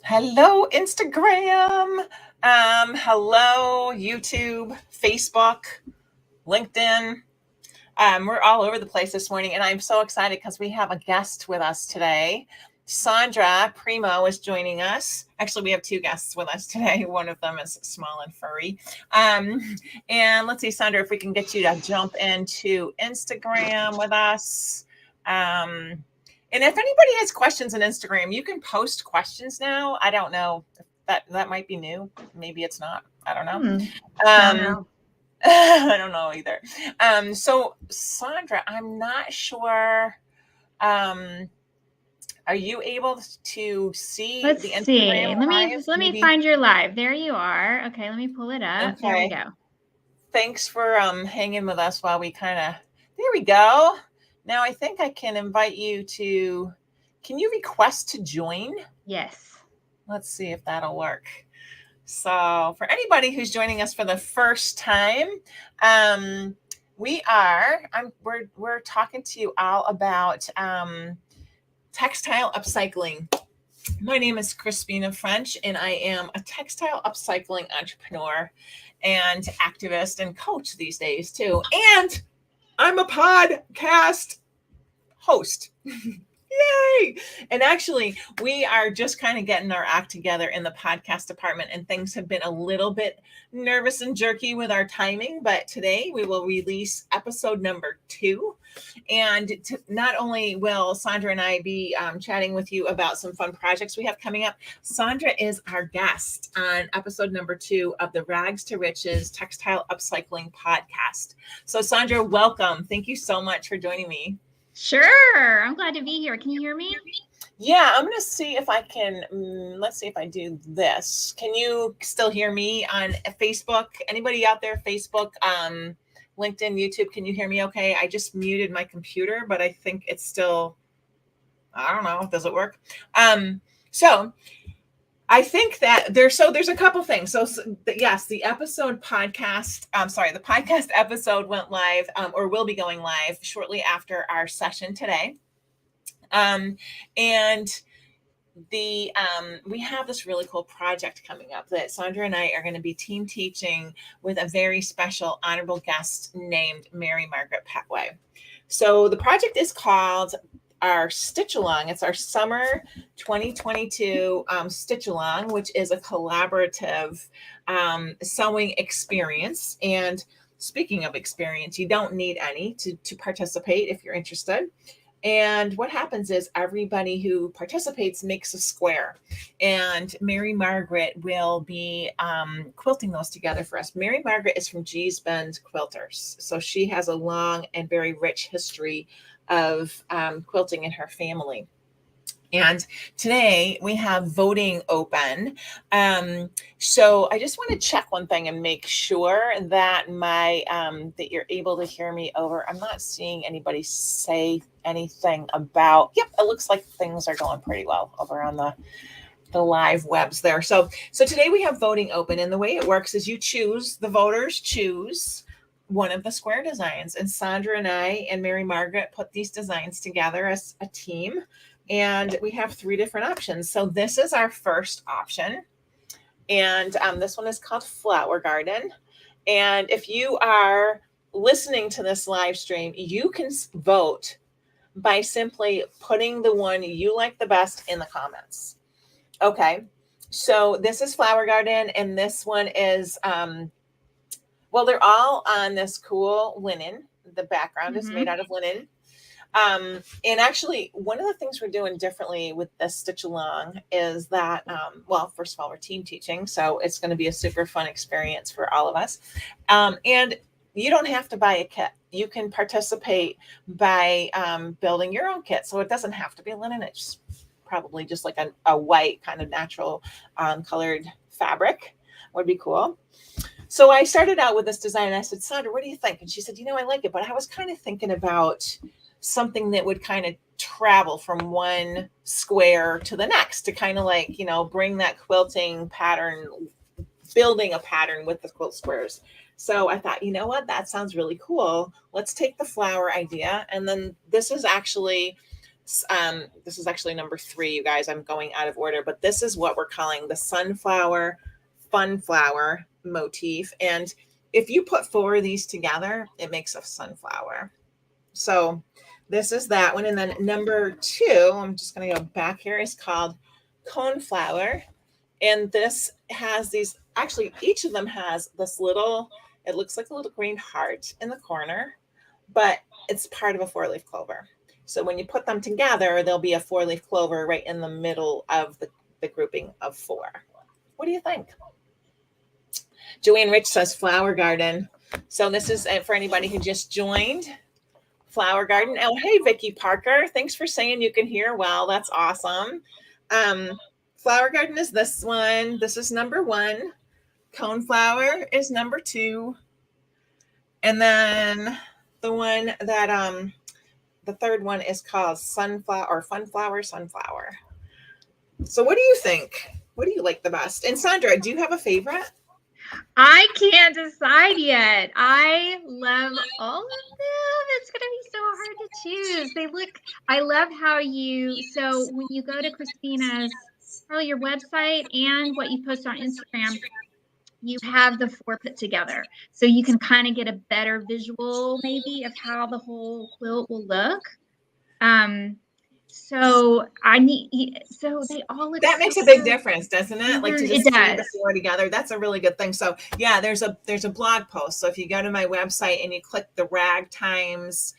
Hello, Instagram. Hello, YouTube, Facebook, LinkedIn. We're all over the place this morning, and I'm so excited because we have a guest with us today. Sandra Primo is joining us. Actually, we have two guests with us today. One of them is small and furry. Um, and let's see, Sandra, if we can get you to jump into Instagram with us. Um, and if anybody has questions on Instagram, you can post questions now. I don't know if that might be new. Maybe it's not. I don't know. Don't Um, know. I don't know either. So Sandra, I'm not sure. Um, are you able to see Let's the Instagram see. Let me live? let me Maybe. find your live. There you are. Okay, let me pull it up. There we Okay. go. Thanks for hanging with us while we kind of. There we go. Now I think I can invite you to. Can you request to join? Yes. Let's see if that'll work. So, for anybody who's joining us for the first time, um, we're talking to you all about textile upcycling. My name is Crispina French, and I am a textile upcycling entrepreneur and activist and coach these days too. And I'm a podcast host. Yay! And actually, we are just kind of getting our act together in the podcast department, and things have been a little bit nervous and jerky with our timing. But today we will release episode number 2. And not only will Sandra and I be chatting with you about some fun projects we have coming up, Sandra is our guest on episode number 2 of the Rags to Riches Textile Upcycling podcast. So, Sandra, welcome. Thank you so much for joining me. Sure. I'm glad to be here. Can you hear me? Yeah, I'm going to see if I can. Let's see if I do this. Can you still hear me on Facebook? Anybody out there, Facebook, LinkedIn, YouTube, can you hear me okay? I just muted my computer, but I think it's still, I don't know, does it work? So I think that there's a couple things. Yes, the episode podcast, the podcast episode went live or will be going live shortly after our session today. And we have this really cool project coming up that Sandra and I are going to be team teaching with a very special honorable guest named Mary Margaret Petway. So the project is called our Stitch Along. It's our summer 2022 Stitch Along, which is a collaborative sewing experience. And speaking of experience, you don't need any to participate if you're interested. And what happens is everybody who participates makes a square, and Mary Margaret will be quilting those together for us. Mary Margaret is from G's Bend Quilters, so she has a long and very rich history of quilting in her family. And today we have voting open. So I just want to check one thing and make sure that that you're able to hear me over. I'm not seeing anybody say anything about. Yep, it looks like things are going pretty well over on the live webs there. So today we have voting open, and the way it works is the voters choose one of the square designs, and Sandra and I and Mary Margaret put these designs together as a team, and we have 3 different options. So this is our first option, and this one is called Flower Garden. And if you are listening to this live stream, you can vote by simply putting the one you like the best in the comments. Okay, so this is Flower Garden, and this one is well, they're all on this cool linen. The background is made out of linen. And actually, one of the things we're doing differently with this Stitch Along is that, well, first of all, we're team teaching, so it's going to be a super fun experience for all of us. And you don't have to buy a kit. You can participate by building your own kit. So it doesn't have to be linen. It's probably just like a white kind of natural colored fabric would be cool. So I started out with this design, and I said, Sandra, what do you think? And she said, I like it, but I was kind of thinking about something that would kind of travel from one square to the next to kind of like, bring that quilting pattern, building a pattern with the quilt squares. So I thought, you know what, that sounds really cool. Let's take the flower idea. And then this is actually This is actually number 3, you guys. I'm going out of order, but this is what we're calling the sunflower fun flower motif. And if you put 4 of these together, it makes a sunflower. So this is that one. And then number 2, I'm just going to go back here, is called coneflower. And this has these, actually, each of them has this little, it looks like a little green heart in the corner, but it's part of a 4-leaf clover. So when you put them together, there'll be a 4-leaf clover right in the middle of the grouping of 4. What do you think? Joanne Rich says flower garden. So this is for anybody who just joined. Flower garden. Oh, hey, Vicki Parker. Thanks for saying you can hear well. That's awesome. Flower garden is this one. This is number 1. Coneflower is number 2. And then the one that the third one is called sunflower or funflower sunflower. So what do you think? What do you like the best? And Sandra, do you have a favorite? I can't decide yet. I love all of them. It's going to be so hard to choose. I love how so when you go to Crispina's, probably your website and what you post on Instagram, you have the 4 put together. So you can kind of get a better visual maybe of how the whole quilt will look. So they all look. That makes a big difference, doesn't it? Like to just see the 4 together. That's a really good thing. So yeah, there's a blog post. So if you go to my website and you click the rag times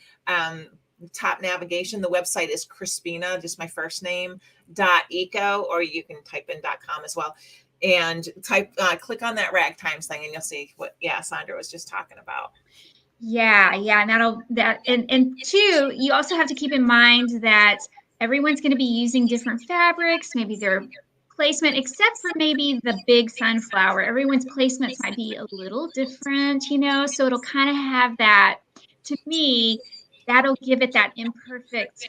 top navigation, the website is Crispina, just my first name, .eco, or you can type in .com as well. And click on that rag times thing and you'll see what Sandra was just talking about. Yeah. And 2, you also have to keep in mind that everyone's going to be using different fabrics, maybe their placement, except for maybe the big sunflower. Everyone's placements might be a little different, so it'll kind of have that, to me, that'll give it that imperfect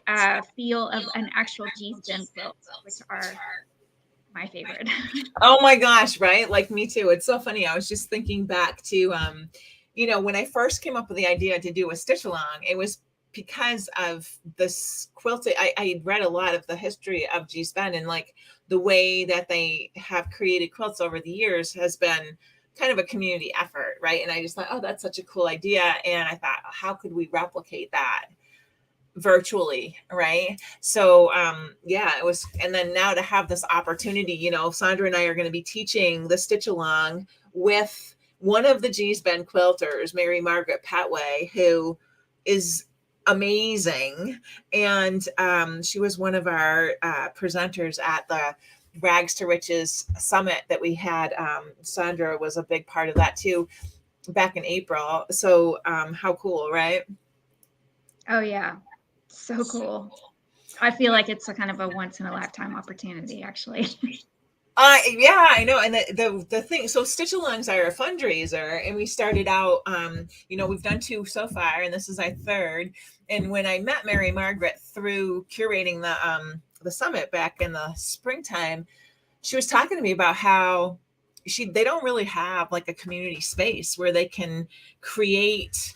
feel of an actual G's Den quilt, which are my favorite. Oh my gosh, right? Like me too. It's so funny. I was just thinking back to, when I first came up with the idea to do a stitch along, it was because of this quilting. I had read a lot of the history of G's Ben, and like the way that they have created quilts over the years has been kind of a community effort, right? And I just thought, oh, that's such a cool idea. And I thought, how could we replicate that virtually, right? So it was. And then now to have this opportunity, Sandra and I are going to be teaching the stitch along with one of the G's Ben quilters, Mary Margaret Petway, who is amazing. And she was one of our presenters at the Rags to Riches Summit that we had. Sandra was a big part of that too back in April. So how cool, right? Oh yeah, so cool. I feel like it's a kind of a once in a lifetime opportunity, actually. Yeah, I know. And the thing, so stitch alongs are a fundraiser, and we started out, we've done 2 so far, and this is our 3rd. And when I met Mary Margaret through curating the summit back in the springtime, she was talking to me about how they don't really have like a community space where they can create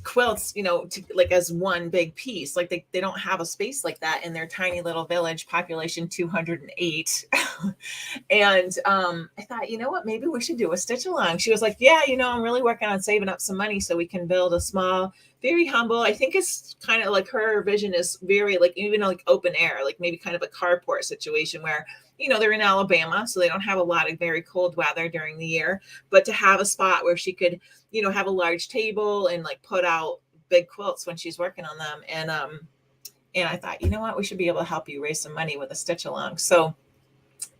quilts, like as one big piece. Like they don't have a space like that in their tiny little village, population 208. And I thought, what, maybe we should do a stitch along. She was like, yeah, I'm really working on saving up some money so we can build a small, very humble, I think it's kind of like her vision is very like, even like open air, like maybe kind of a carport situation where they're in Alabama, so they don't have a lot of very cold weather during the year, but to have a spot where she could, have a large table and like put out big quilts when she's working on them. And I thought, what, we should be able to help you raise some money with a stitch along. So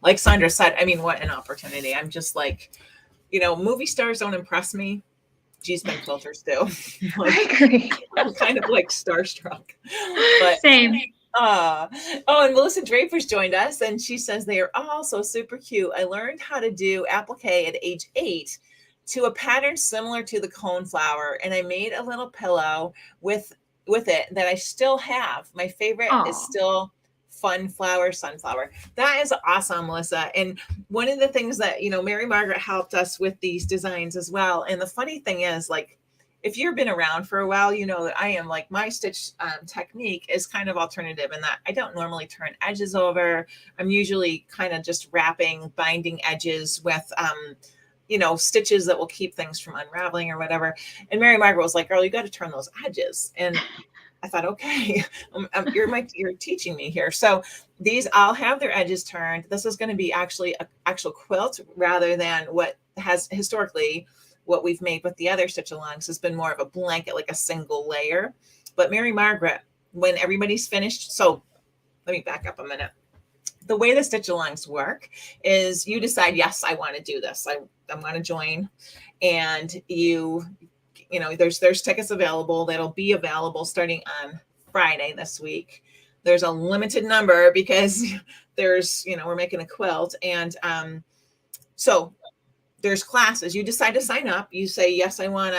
like Sandra said, I mean, what an opportunity. I'm just like, movie stars don't impress me. G's Ben quilters do. Like, I agree. I'm kind of like starstruck. But same. And Melissa Draper's joined us, and she says they are all so super cute. I learned how to do applique at age 8 to a pattern similar to the coneflower, and I made a little pillow with it that I still have. My favorite is still fun flower sunflower. That is awesome, Melissa. And one of the things that Mary Margaret helped us with these designs as well. And the funny thing is, like, if you've been around for a while, you know that I am like, my stitch technique is kind of alternative in that I don't normally turn edges over. I'm usually kind of just wrapping, binding edges with, stitches that will keep things from unraveling or whatever. And Mary Margaret was like, girl, you got to turn those edges. And I thought, okay, you're teaching me here. So these all have their edges turned. This is going to be actually an actual quilt rather than what has historically what we've made with the other stitch alongs has been more of a blanket, like a single layer. But Mary Margaret, when everybody's finished, so let me back up a minute. The way the stitch alongs work is you decide, yes, I want to do this. I'm going to join, and there's tickets available that'll be available starting on Friday this week. There's a limited number because we're making a quilt. And so there's classes. You decide to sign up. You say, yes, I want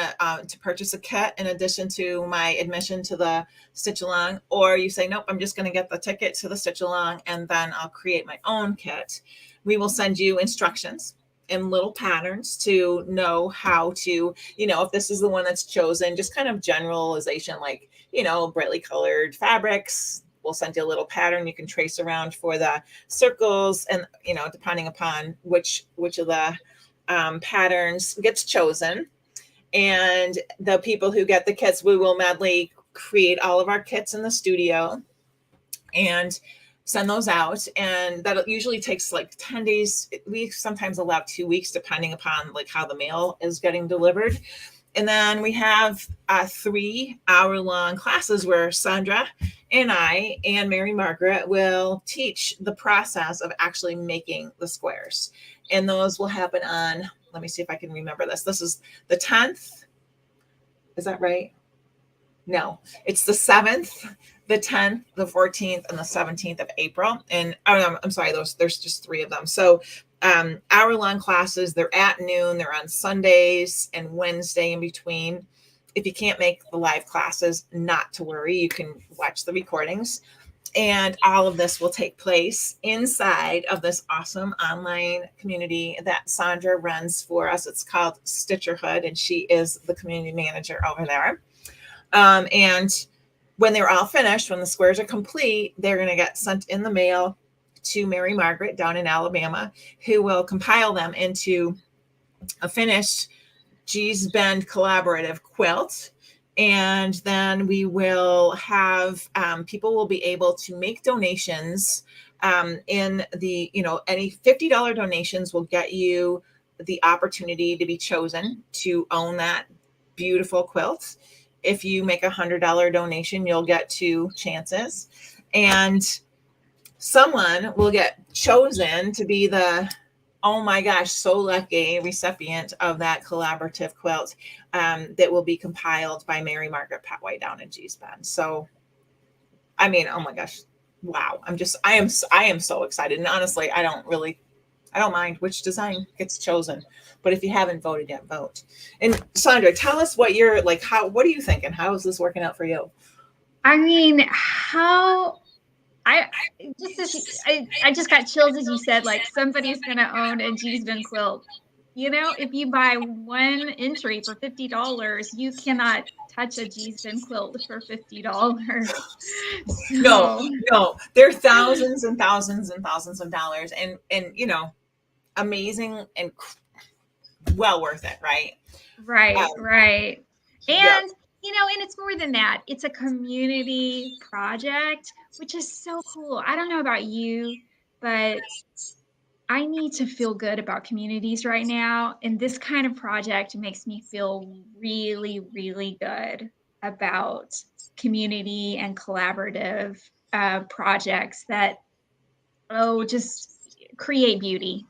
to purchase a kit in addition to my admission to the stitch along. Or you say, nope, I'm just going to get the ticket to the stitch along and then I'll create my own kit. We will send you instructions and little patterns to know how to, if this is the one that's chosen, just kind of generalization, like, brightly colored fabrics. We'll send you a little pattern you can trace around for the circles, and depending upon which of the patterns gets chosen. And the people who get the kits, we will madly create all of our kits in the studio and send those out. And that usually takes like 10 days. We sometimes allow 2 weeks, depending upon like how the mail is getting delivered. And then we have 3-hour-long classes where Sandra and I and Mary Margaret will teach the process of actually making the squares. And those will happen on, let me see if I can remember this. This is the 10th. Is that right? No, it's the 7th, the 10th, the 14th, and the 17th of April. And I'm sorry, there's just 3 of them. So hour-long classes, they're at noon. They're on Sundays and Wednesday in between. If you can't make the live classes, not to worry. You can watch the recordings. And all of this will take place inside of this awesome online community that Sandra runs for us. It's called Stitcherhood, and she is the community manager over there. And when they're all finished, when the squares are complete, they're going to get sent in the mail to Mary Margaret down in Alabama, who will compile them into a finished G's Bend collaborative quilt. And then we will have people will be able to make donations in the, any $50 donations will get you the opportunity to be chosen to own that beautiful quilt. If you make $100 donation, you'll get 2 chances. And someone will get chosen to be the, oh my gosh, so lucky recipient of that collaborative quilt that will be compiled by Mary Margaret Petway down in G's Bend. So, I mean, oh my gosh, wow. I am so excited. And honestly, I don't mind which design gets chosen, but if you haven't voted yet, vote. And Sandra, tell us what you're like, what are you thinking? How is this working out for you? I mean, I just got chills as you said, like somebody's going to own a G's Bend quilt. If you buy one entry for $50, you cannot touch a G's Bend quilt for $50. No, they're thousands and thousands and thousands of dollars, and amazing and well worth it, right? Right. And yeah. And it's more than that. It's a community project, which is so cool. I don't know about you, but I need to feel good about communities right now. And this kind of project makes me feel really, really good about community and collaborative projects that, just create beauty,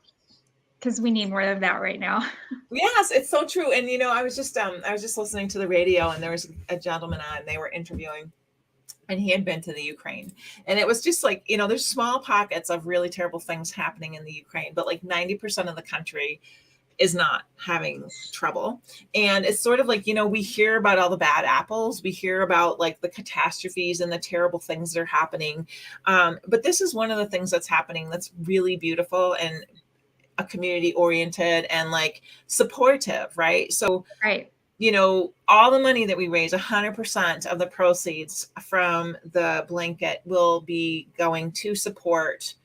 because we need more of that right now. Yes, it's so true. And I was just listening to the radio, and there was a gentleman on, they were interviewing, and he had been to the Ukraine. And it was just like, there's small pockets of really terrible things happening in the Ukraine, but like 90% of the country is not having trouble. And it's sort of like, we hear about all the bad apples. We hear about like the catastrophes and the terrible things that are happening. But this is one of the things that's happening that's really beautiful and a community oriented and like supportive, right? So Right. all the money that we raise, 100% of the proceeds from the blanket will be going to support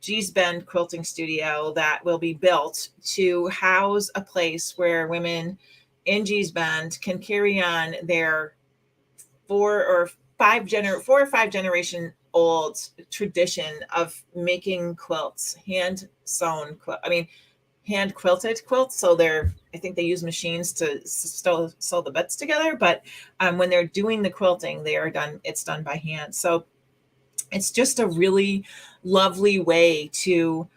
G's Bend Quilting Studio that will be built to house a place where women in G's Bend can carry on their four or five generation old tradition of making quilts, hand sewn quilt. I mean, hand quilted quilts. So I think they use machines to sew the bits together. But when they're doing the quilting, it's done by hand. So it's just a really lovely way to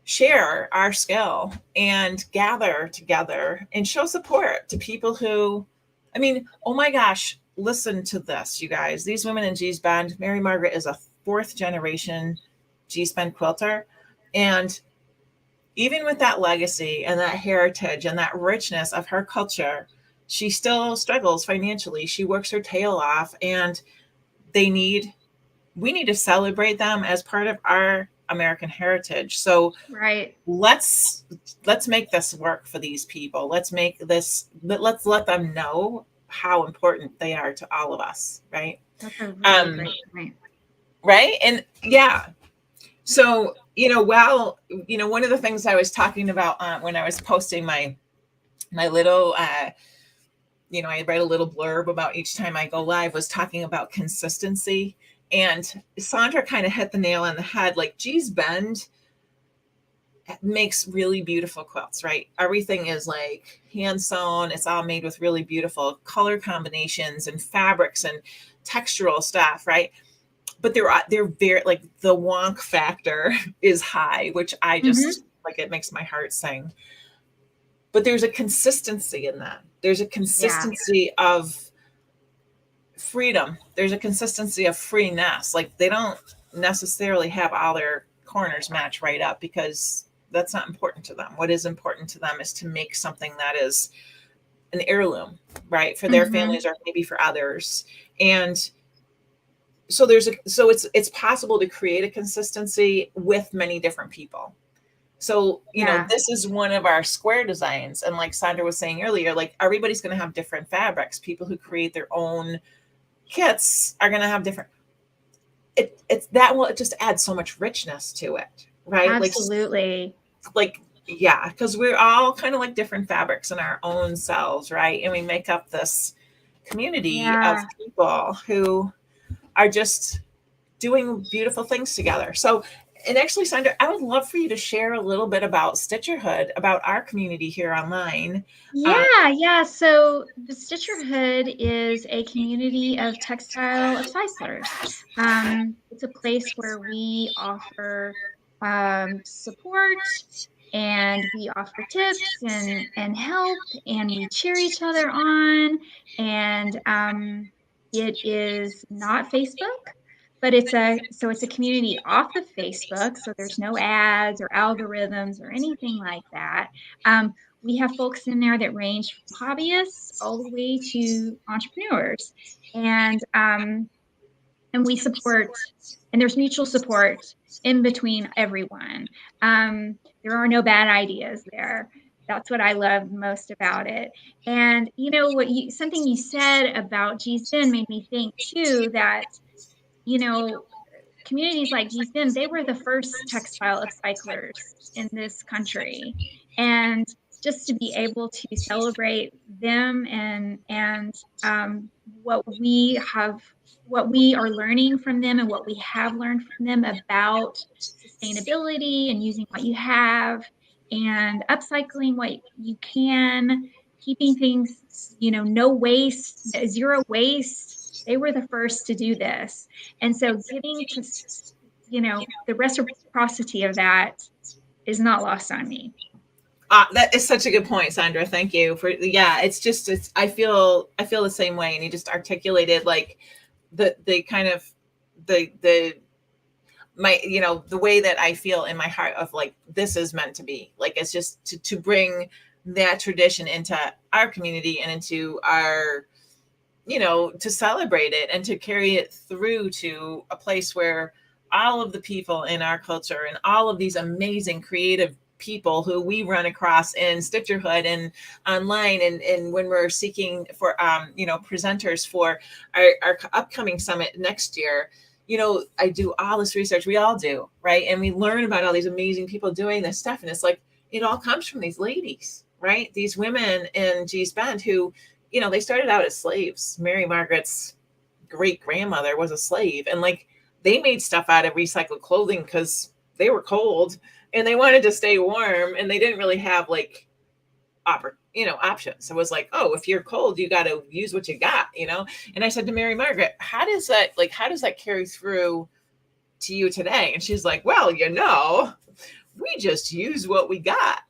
share our skill and gather together and show support to people who, I mean, oh my gosh, listen to this, you guys. These women in G's Bend, Mary Margaret is a fourth generation G's Bend quilter. And even with that legacy and that heritage and that richness of her culture, she still struggles financially. She works her tail off, and we need to celebrate them as part of our American heritage. So Right. let's make this work for these people. Let's let them know how important they are to all of us. Right. That's a really great point. Right. And yeah. So, one of the things I was talking about when I was posting my little, I write a little blurb about each time I go live, was talking about consistency. And Sandra kind of hit the nail on the head. Like, G's Bend makes really beautiful quilts, right? Everything is like hand sewn. It's all made with really beautiful color combinations and fabrics and textural stuff, right? But they're very, like, the wonk factor is high, which I just like, it makes my heart sing. But there's a consistency in that. There's a consistency of freedom. There's a consistency of freeness. Like, they don't necessarily have all their corners match right up, because that's not important to them. What is important to them is to make something that is an heirloom, right? For their families, or maybe for others. And so it's possible to create a consistency with many different people. So, this is one of our square designs. And like Sandra was saying earlier, like, everybody's going to have different fabrics. People who create their own kits are going to have different, it just adds so much richness to it. Right. Absolutely. Yeah. Cause we're all kind of like different fabrics in our own selves. Right. And we make up this community of people who are just doing beautiful things together. So, and actually, Sandra, I would love for you to share a little bit about Stitcherhood, about our community here online. Yeah. So the Stitcherhood is a community of textile upcyclers. It's a place where we offer support, and we offer tips and help, and we cheer each other on. And it is not Facebook, but it's a community off of Facebook. So there's no ads or algorithms or anything like that. We have folks in there that range from hobbyists all the way to entrepreneurs, and we support, and there's mutual support in between everyone. There are no bad ideas there. That's what I love most about it. And something you said about G's Bend made me think too, that communities like G's Bend, they were the first textile upcyclers in this country. And just to be able to celebrate them and what we are learning from them, and what we have learned from them about sustainability and using what you have and upcycling what you can, keeping things, no waste, zero waste. They were the first to do this. And so getting to, the reciprocity of that is not lost on me. That is such a good point, Sandra. Thank you for, I feel the same way. And you just articulated like the kind of the way that I feel in my heart of like, this is meant to be. Like, it's just to bring that tradition into our community and into our, to celebrate it and to carry it through to a place where all of the people in our culture and all of these amazing creative people who we run across in Stitcherhood and online, and when we're seeking for presenters for our upcoming summit next year. I do all this research, we all do, right? And we learn about all these amazing people doing this stuff, and it's like it all comes from these ladies, right? These women in Gee's Bend who, they started out as slaves. Mary Margaret's great grandmother was a slave, and like they made stuff out of recycled clothing because they were cold and they wanted to stay warm, and they didn't really have like options. It was like, oh, if you're cold, you got to use what you got, And I said to Mary Margaret, how does that carry through to you today? And she's like, well, we just use what we got.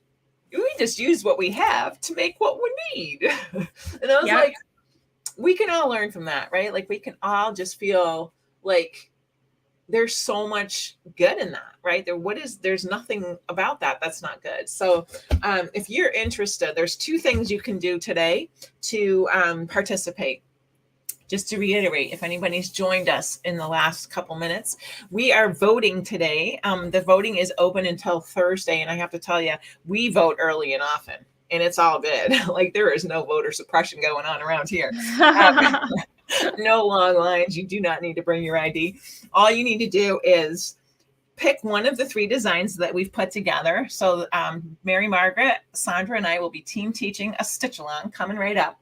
We just use what we have to make what we need. And I was like, we can all learn from that, right? Like we can all just feel like there's so much good in that, right? There's nothing about that that's not good. So if you're interested, there's 2 things you can do today to participate. Just to reiterate, if anybody's joined us in the last couple minutes, we are voting today. The voting is open until Thursday. And I have to tell you, we vote early and often, and it's all good. Like there is no voter suppression going on around here. No long lines. You do not need to bring your ID. All you need to do is pick one of the 3 designs that we've put together. So Mary Margaret, Sandra, and I will be team teaching a stitch along coming right up.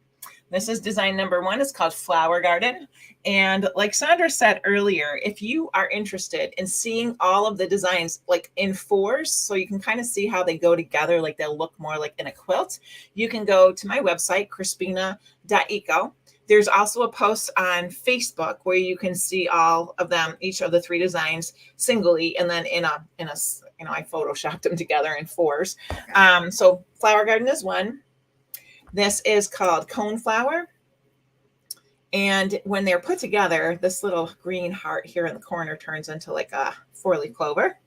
This is design number 1. It's called Flower Garden. And like Sandra said earlier, if you are interested in seeing all of the designs like in 4s, so you can kind of see how they go together, like they'll look more like in a quilt, you can go to my website, crispina.eco. There's also a post on Facebook where you can see all of them, each of the 3 designs singly, and then in a I photoshopped them together in 4s. So Flower Garden is 1. This is called Coneflower. And when they're put together, this little green heart here in the corner turns into like a 4-leaf clover.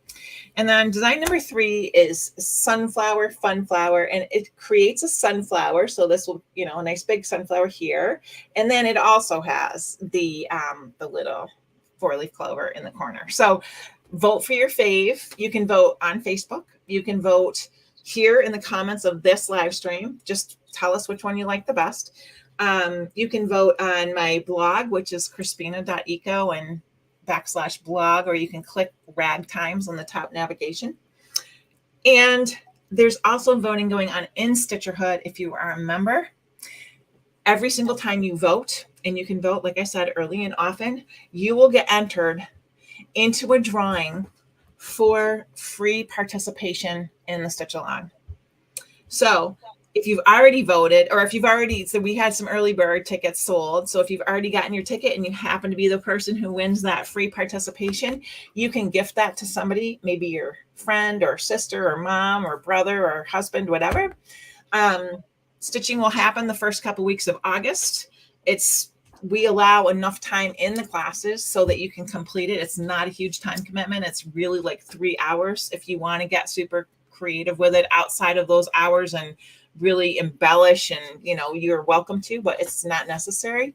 And then design number 3 is Sunflower Fun Flower, and it creates a sunflower. So this will, a nice big sunflower here. And then it also has the little 4-leaf clover in the corner. So vote for your fave. You can vote on Facebook. You can vote here in the comments of this live stream. Just tell us which one you like the best. You can vote on my blog, which is crispina.eco and /blog, or you can click Ragtimes on the top navigation. And there's also voting going on in Stitcherhood if you are a member. Every single time you vote, and you can vote, like I said, early and often, you will get entered into a drawing for free participation in the Stitch Along. So if you've already voted, or if you've already, so we had some early bird tickets sold. So if you've already gotten your ticket and you happen to be the person who wins that free participation, you can gift that to somebody, maybe your friend or sister or mom or brother or husband, whatever. Stitching will happen the first couple weeks of August. We allow enough time in the classes so that you can complete it. It's not a huge time commitment. It's really like 3 hours. If you want to get super creative with it outside of those hours and really embellish, and you're welcome to, but it's not necessary.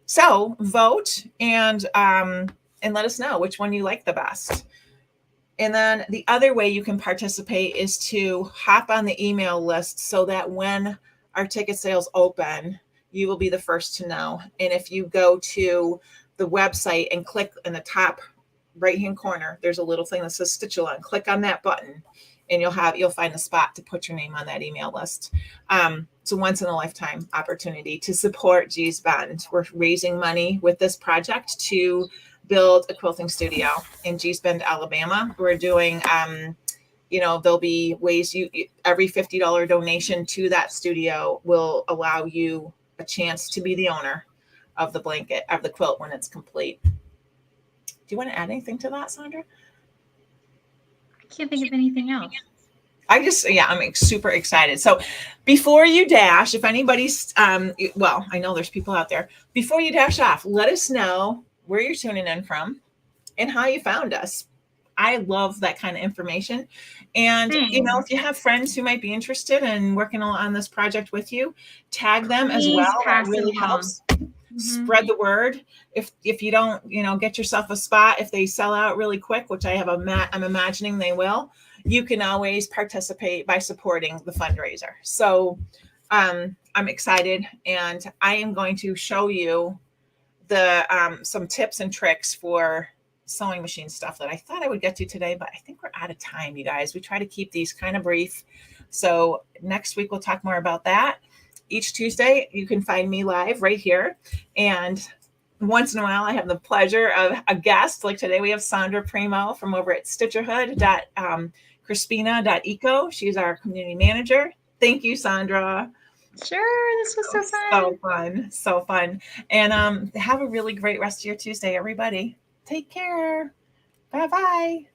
So vote and let us know which one you like the best. And then the other way you can participate is to hop on the email list so that when our ticket sales open, you will be the first to know. And if you go to the website and click in the top right-hand corner, there's a little thing that says Stitch Along. Click on that button, and you'll find a spot to put your name on that email list. It's a once in a lifetime opportunity to support Gee's Bend. We're raising money with this project to build a quilting studio in Gee's Bend, Alabama. We're doing, there'll be ways every $50 donation to that studio will allow you a chance to be the owner of the blanket, of the quilt when it's complete. Do you want to add anything to that, Sandra? I can't think of anything else. I'm super excited. So before you dash, if anybody's, I know there's people out there, before you dash off, let us know where you're tuning in from and how you found us. I love that kind of information. And, if you have friends who might be interested in working on this project with you, tag them as well. That really helps. Spread the word. If you don't, get yourself a spot, if they sell out really quick, which I'm imagining they will, you can always participate by supporting the fundraiser. So I'm excited, and I am going to show you the some tips and tricks for sewing machine stuff that I thought I would get to today, but I think we're out of time, you guys. We try to keep these kind of brief. So next week we'll talk more about that. Each Tuesday you can find me live right here, and once in a while I have the pleasure of a guest. Like today we have Sandra Primo from over at Crispina.eco. She's our community manager. Thank you, Sandra. Sure, this was so fun. So fun, so fun. And have a really great rest of your Tuesday, everybody. Take care. Bye-bye.